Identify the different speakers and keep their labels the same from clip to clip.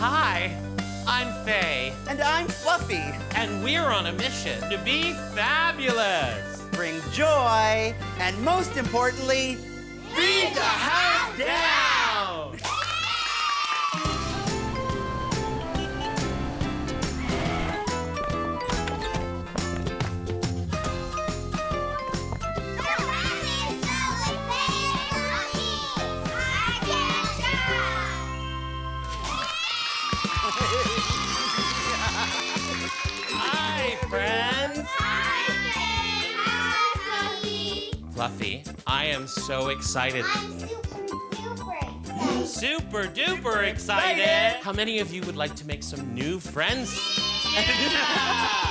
Speaker 1: Hi, I'm Faye.
Speaker 2: And I'm Fluffy.
Speaker 1: And we're on a mission to be fabulous.
Speaker 2: Bring joy, and most importantly,
Speaker 1: Beat the house down! Hi, friends. Fluffy, I am so excited.
Speaker 3: I'm
Speaker 1: Super duper excited. How many of you would like to make some new friends?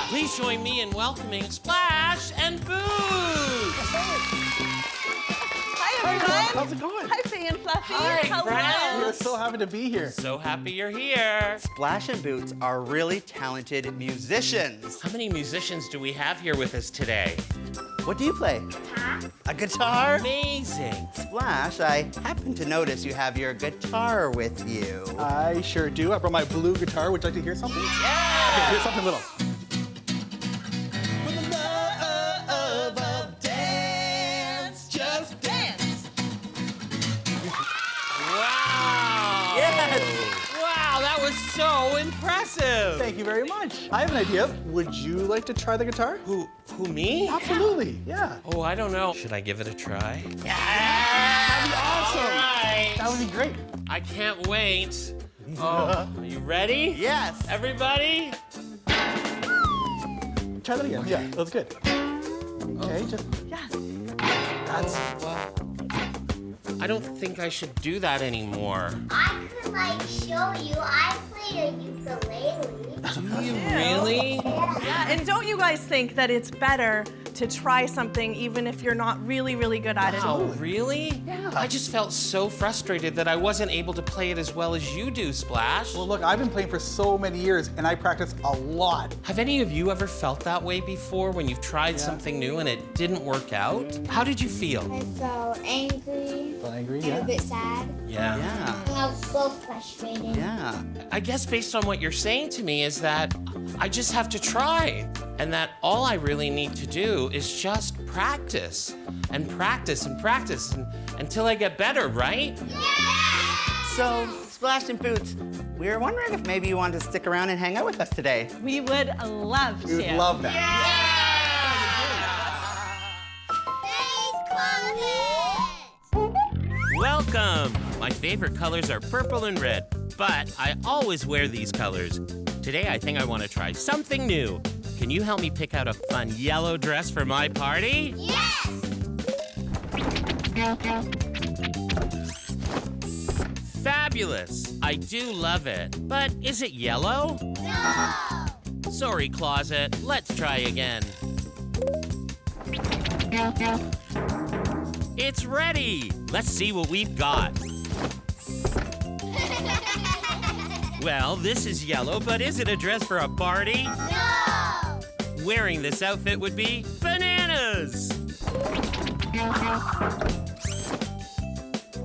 Speaker 1: Please join me in welcoming Splash and Boots.
Speaker 4: Hi, everyone.
Speaker 5: How's it going?
Speaker 4: Hi, Faye and Fluffy.
Speaker 1: Hi,
Speaker 4: Hello.
Speaker 1: friends.
Speaker 5: We're so happy to be here.
Speaker 1: So happy you're here.
Speaker 2: Splash and Boots are really talented musicians.
Speaker 1: How many musicians do we have here with us today?
Speaker 2: What do you play? A guitar?
Speaker 1: Amazing.
Speaker 2: Splash, I happen to notice you have your guitar with you.
Speaker 5: I sure do. I brought my blue guitar. Would you like to hear something?
Speaker 1: Yeah.
Speaker 5: Okay, here's something little.
Speaker 1: Wow.
Speaker 2: Yes.
Speaker 1: Wow, that was so impressive.
Speaker 5: Thank you very much. I have an idea. Would you like to try the guitar?
Speaker 1: Who me?
Speaker 5: Absolutely, yeah.
Speaker 1: Oh, I don't know. Should I give it a try?
Speaker 5: That'd be awesome.
Speaker 1: All right.
Speaker 5: That would be great.
Speaker 1: I can't wait. Oh, are you ready?
Speaker 2: Yes.
Speaker 1: Everybody?
Speaker 5: Try that again. Yeah, that's good. Okay, just
Speaker 4: Yes.
Speaker 5: that's.
Speaker 1: Well, I don't think I should do that anymore.
Speaker 3: I could show you. I played a ukulele.
Speaker 1: Do you really?
Speaker 4: Yeah, and don't you guys think that it's better to try something even if you're not really, really good at it?
Speaker 1: Oh, really?
Speaker 4: Yeah.
Speaker 1: I just felt so frustrated that I wasn't able to play it as well as you do, Splash.
Speaker 5: Well, look, I've been playing for so many years, and I practice a lot.
Speaker 1: Have any of you ever felt that way before when you've tried something new and it didn't work out? How did you feel?
Speaker 3: I felt angry
Speaker 5: Feel angry?
Speaker 3: and a bit sad.
Speaker 1: Yeah.
Speaker 2: Yeah.
Speaker 3: I was so frustrated.
Speaker 2: Yeah.
Speaker 1: I guess based on what you're saying to me is that I just have to try, and that all I really need to do is just practice and practice and practice until I get better, right?
Speaker 2: So, Splash and Boots, we were wondering if maybe you wanted to stick around and hang out with us today.
Speaker 4: We would love to.
Speaker 5: We would love that.
Speaker 1: Welcome! My favorite colors are purple and red, but I always wear these colors. Today I think I want to try something new. Can you help me pick out a fun yellow dress for my party?
Speaker 3: Yes!
Speaker 1: Fabulous! I do love it. But is it yellow?
Speaker 3: No!
Speaker 1: Sorry, closet. Let's try again. It's ready! Let's see what we've got. Well, this is yellow, but is it a dress for a party?
Speaker 3: No!
Speaker 1: Wearing this outfit would be bananas!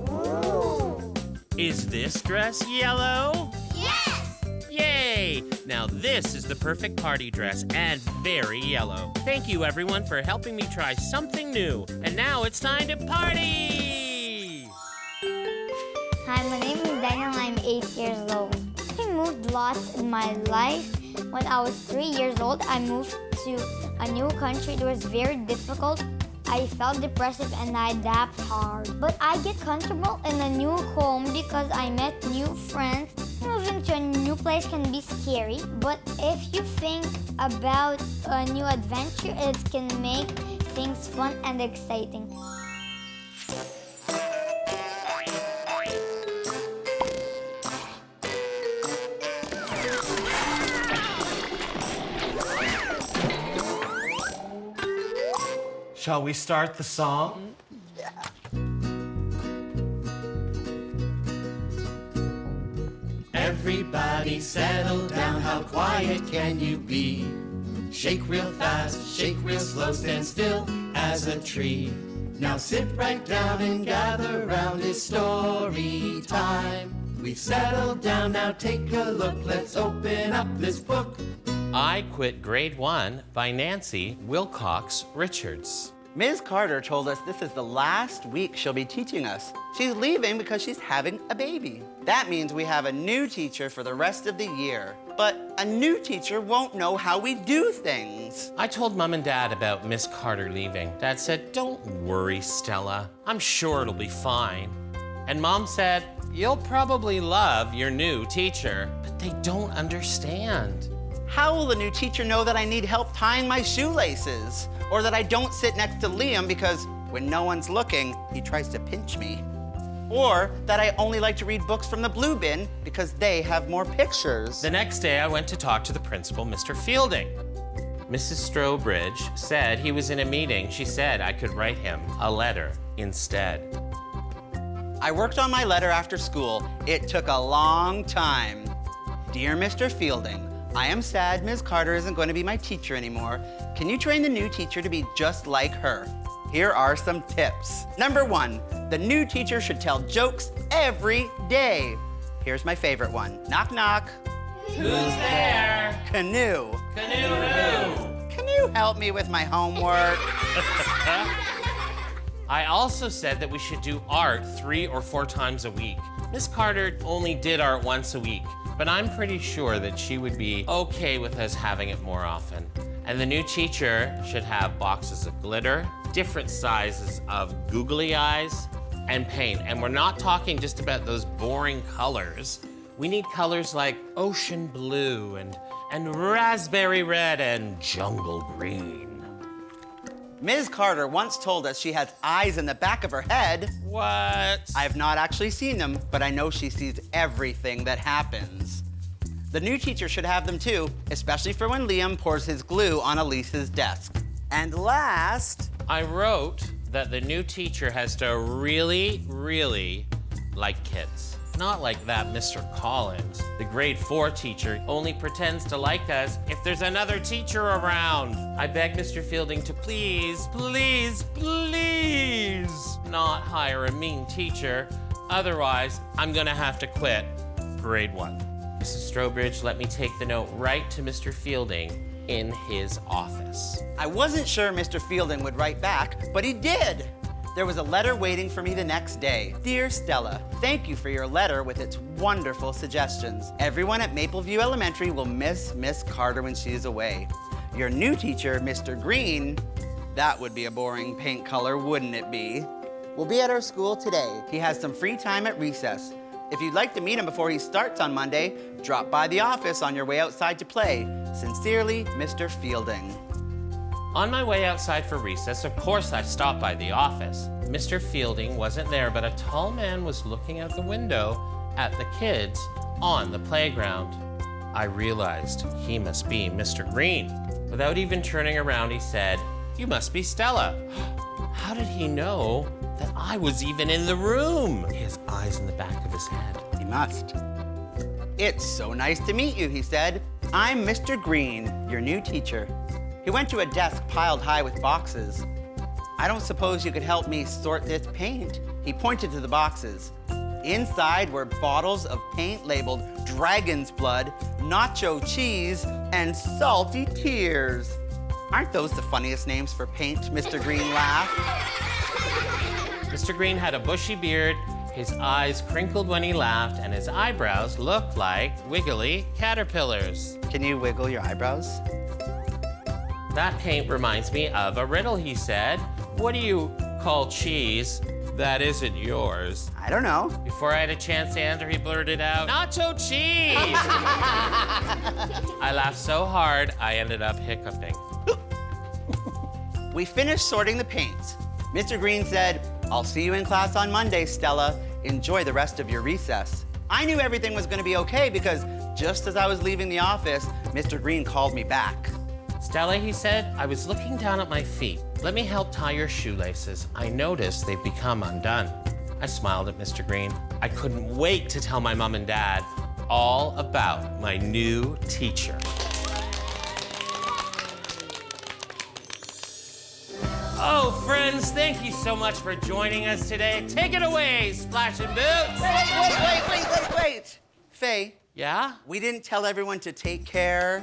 Speaker 3: Ooh.
Speaker 1: Is this dress yellow?
Speaker 3: Yes!
Speaker 1: Yay! Now this is the perfect party dress and very yellow. Thank you everyone for helping me try something new. And now it's time to party!
Speaker 3: Hi, my name is Daniel. I'm 8 years old. I moved lots in my life. When I was 3 years old, I moved to a new country. It was very difficult. I felt depressive and I adapt hard. But I get comfortable in a new home because I met new friends. Moving to a new place can be scary, but if you think about a new adventure, it can make things fun and exciting.
Speaker 1: Shall we start the song? Everybody settle down, how quiet can you be? Shake real fast, shake real slow, stand still as a tree. Now sit right down and gather round, it's story time. We've settled down, now take a look. Let's open up this book. I Quit Grade 1 by Nancy Wilcox Richards.
Speaker 2: Ms. Carter told us this is the last week she'll be teaching us. She's leaving because she's having a baby. That means we have a new teacher for the rest of the year. But a new teacher won't know how we do things.
Speaker 1: I told Mom and Dad about Miss Carter leaving. Dad said, "Don't worry, Stella. I'm sure it'll be fine." And Mom said, "You'll probably love your new teacher." But they don't understand.
Speaker 2: How will the new teacher know that I need help tying my shoelaces? Or that I don't sit next to Liam because when no one's looking, he tries to pinch me? Or that I only like to read books from the blue bin because they have more pictures?
Speaker 1: The next day, I went to talk to the principal, Mr. Fielding. Mrs. Strobridge said he was in a meeting. She said I could write him a letter instead.
Speaker 2: I worked on my letter after school. It took a long time. Dear Mr. Fielding, I am sad Ms. Carter isn't going to be my teacher anymore. Can you train the new teacher to be just like her? Here are some tips. Number 1, the new teacher should tell jokes every day. Here's my favorite one. Knock, knock.
Speaker 1: Who's there?
Speaker 2: Canoe.
Speaker 1: Canoe who?
Speaker 2: Can you help me with my homework?
Speaker 1: I also said that we should do art 3 or 4 times a week. Miss Carter only did art once a week, but I'm pretty sure that she would be okay with us having it more often. And the new teacher should have boxes of glitter, different sizes of googly eyes, and paint. And we're not talking just about those boring colors. We need colors like ocean blue and raspberry red and jungle green.
Speaker 2: Ms. Carter once told us she has eyes in the back of her head.
Speaker 1: What?
Speaker 2: I've not actually seen them, but I know she sees everything that happens. The new teacher should have them too, especially for when Liam pours his glue on Elise's desk. And last,
Speaker 1: I wrote that the new teacher has to really, really like kids. Not like that Mr. Collins. The grade 4 teacher only pretends to like us if there's another teacher around. I beg Mr. Fielding to please, please, please not hire a mean teacher. Otherwise, I'm gonna have to quit grade 1. Mrs. Strobridge let me take the note right to Mr. Fielding in his office.
Speaker 2: I wasn't sure Mr. Fielding would write back, but he did. There was a letter waiting for me the next day. Dear Stella, thank you for your letter with its wonderful suggestions. Everyone at Mapleview Elementary will miss Miss Carter when she's away. Your new teacher, Mr. Green, that would be a boring paint color, wouldn't it be? Will be at our school today. He has some free time at recess. If you'd like to meet him before he starts on Monday, drop by the office on your way outside to play. Sincerely, Mr. Fielding.
Speaker 1: On my way outside for recess, of course I stopped by the office. Mr. Fielding wasn't there, but a tall man was looking out the window at the kids on the playground. I realized he must be Mr. Green. Without even turning around, he said, "You must be Stella." How did he know that I was even in the room? His eyes in the back of his head.
Speaker 2: He must. It's so nice to meet you, he said. I'm Mr. Green, your new teacher. He went to a desk piled high with boxes. I don't suppose you could help me sort this paint? He pointed to the boxes. Inside were bottles of paint labeled Dragon's Blood, Nacho Cheese, and Salty Tears. Aren't those the funniest names for paint? Mr. Green laughed.
Speaker 1: Mr. Green had a bushy beard, his eyes crinkled when he laughed, and his eyebrows looked like wiggly caterpillars.
Speaker 2: Can you wiggle your eyebrows?
Speaker 1: That paint reminds me of a riddle, he said. What do you call cheese that isn't yours?
Speaker 2: I don't know.
Speaker 1: Before I had a chance to answer, he blurted out, "Nacho cheese!" I laughed so hard, I ended up hiccuping.
Speaker 2: We finished sorting the paints. Mr. Green said, I'll see you in class on Monday, Stella. Enjoy the rest of your recess. I knew everything was gonna be okay because just as I was leaving the office, Mr. Green called me back.
Speaker 1: Stella, he said, I was looking down at my feet. Let me help tie your shoelaces. I noticed they've become undone. I smiled at Mr. Green. I couldn't wait to tell my mom and dad all about my new teacher. Oh, friends, thank you so much for joining us today. Take it away, Splash and Boots.
Speaker 2: Wait. Faye,
Speaker 1: Yeah?
Speaker 2: we didn't tell everyone to take care,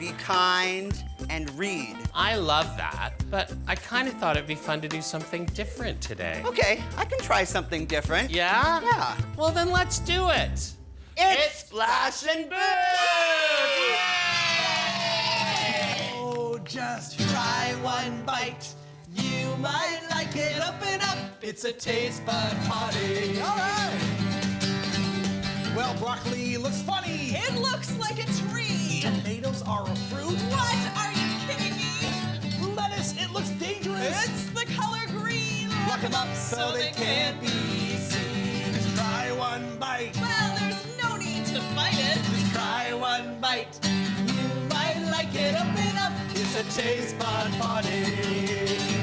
Speaker 2: be kind, and read.
Speaker 1: I love that, but I kind of thought it'd be fun to do something different today.
Speaker 2: Okay, I can try something different.
Speaker 1: Yeah?
Speaker 2: Yeah.
Speaker 1: Well, then let's do it.
Speaker 2: It's
Speaker 1: Splash and Boots!
Speaker 6: Oh, just try one bite. You might like it up and up. It's a taste bud party.
Speaker 5: All right. Well, broccoli looks funny.
Speaker 4: It looks like a tree.
Speaker 5: Tomatoes are a fruit.
Speaker 4: What? Are you kidding me?
Speaker 5: Lettuce, it looks dangerous.
Speaker 4: It's the color green.
Speaker 6: Lock 'em up so they can't be seen.
Speaker 5: Just try one bite.
Speaker 4: Well, there's no need to fight it.
Speaker 6: Just try one bite. You might like it up and up. It's a taste bud party.